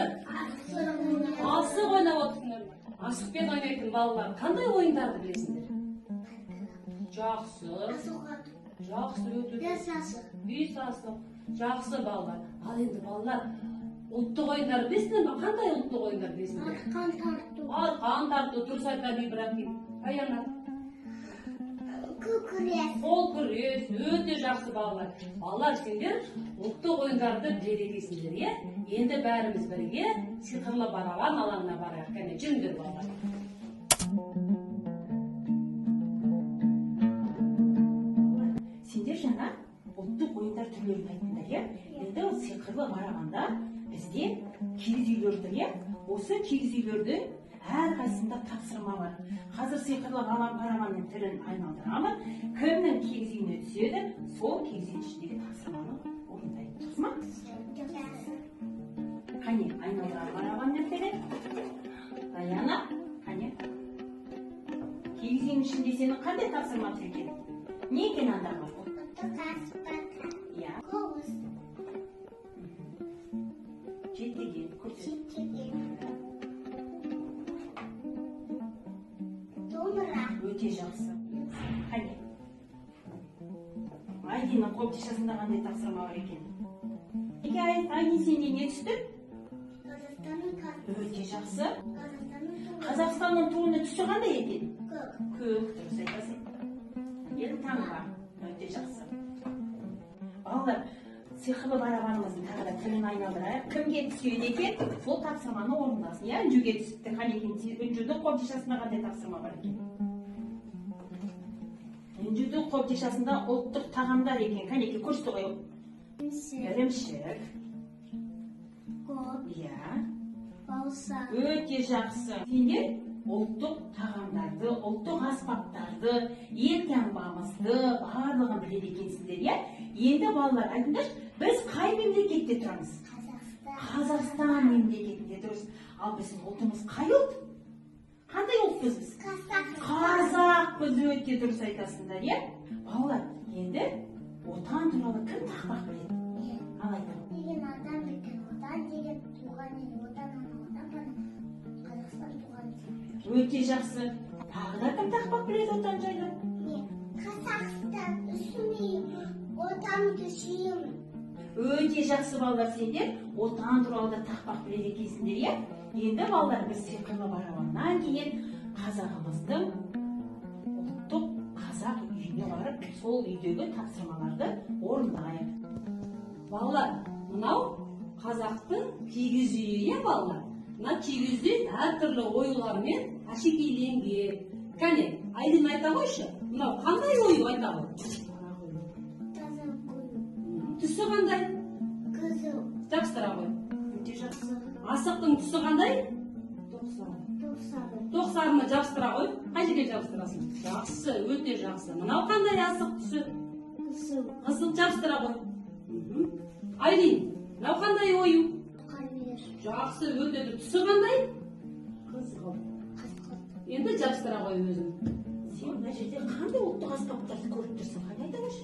отырсыңдар? Асық ойнап отырсыңдар ма? Асықпен ойнайтын балалар қандай ойындарды білесіңдер? Жақсы. Жақсы өте. Бес асық. Жақсы балалар. Ал енді балалар ұлттық ойындар білесіңдер ме? Қандай ұлттық ойындар білесіңдер? Арқан тарту. Дұрыс айтады Ибрахим. Аяна. Қол күрес. Өте жақсы балалар. Балалар, сендер ұлттық ойындарды біледі екенсіңдер, иә? Енді бәріміз бірге сиқырлы барабан алаңына барайық. Кәне, жүріңдер балалар. Сендер жаңа ұлттық ойындар түрлерін айттыңдар, иә? Енді сиқырлы барабанда бізде киіз үйлер тұр, иә? Осы киіз үйлерді әрқайсысында тапсырма бар. Қазір сиқырлы барабанның түрін айналдырамын. Кімнің киіз үйіне түседі, сол киіз үй ішіндегі тапсырманы орындайды. Дұрыс ма? Қане, айналдырамын барабанның түрі. Даяна, қане. Киіз үйінің ішінде сенің қандай тапсырма тұр екен? Не екен андағы? Иә. Жетеген, көрсет. Өте жақсы. Қане. Айдиннің қобдишасында қандай тапсырма бар екен? Айдин, сенде не түсті? Өте жақсы. Қазақстанның туының түсі қандай екен? Көк, дұрыс айтасың. Енді таңға. Өте жақсы. Балалар, сиқырлы барабанымыздың тағы да тілін айналдырайық. Кімге түседі екен, сол тапсырманы орындасын. Иә, үнжуге түсіпті. Қане екен, үнжудің қобдишасында қандай тапсырма бар екен? Үнжудің қобдишасында ұлттық тағамдар екен. Қане екен, көрсеті ғой. Ірімшік. Иә. Өте жақсы. Сендер ұлттық тағамдарды, ұлттық аспаптарды, елтаңбамызды барлығын біледі екенсіңдер, иә? Енді балалар, айтыңдар, біз қай мемлекетте тұрамыз? Қазақстан мемлекетінде, дұрыс. Ал біздің ұлтымыз қай ұлт? Қандай ұлтпыз біз? Қазақпыз, өте дұрыс айтасыңдар, иә? Балалар, енді отан туралы кім тақпақ біледі? Ал айтыңдар. Деген адам екен, отан деген туған ел, отан Қазақстан туған ел. Өте жақсы. Тағы да кім тақпақ біледі отан жайлы? Қазақстан, үсімейім, отанды сүйемін. Өте жақсы балалар, сендер отан туралы да тақпақ біледі екенсіңдер, иә? Енді балалар, біз сиқырлы барабаннан кейін қазағымыздың ұлттық қазақ үйіне барып, сол үйдегі тапсырмаларды орындайық. Балалар, мынау қазақтың киіз үйі, иә балалар? Мына киіз үй әртүрлі оюлармен әшекейленген. Кәне, Айдын айта қойшы, мынау қандай ою айта қой? Түсі қандай? Қызыл. Жабыстыра қой. Өте жақсы. Асықтың түсі қандай? Тоқсары. Тоқсарыны жабыстыра қой. Қай жерге жабыстырасың? Жақсы, өте жақсы. Мынау қандай асық түсі? Қызыл. Қызыл жабыстыра қой. Айдин, мынау қандай ою? Жақсы, өте түсі қандай? Қызғылт. Енді жабыстыра қой өзің. Сен мына жерде қандай ұлттық аспаптарды көріп тұрсың? Қане айта қойшы.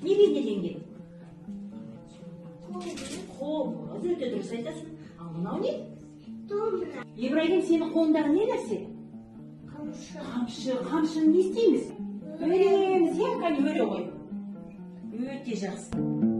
Не бейнеленген? Қобыз, өте дұрыс айтасың. Ал мынау не? Домбыра. Ибрахим, сенің қолындағы не нәрсе? Қамшы. Қамшыны не істейміз? Өреміз, иә, қане өре ғой. Өте жақсы.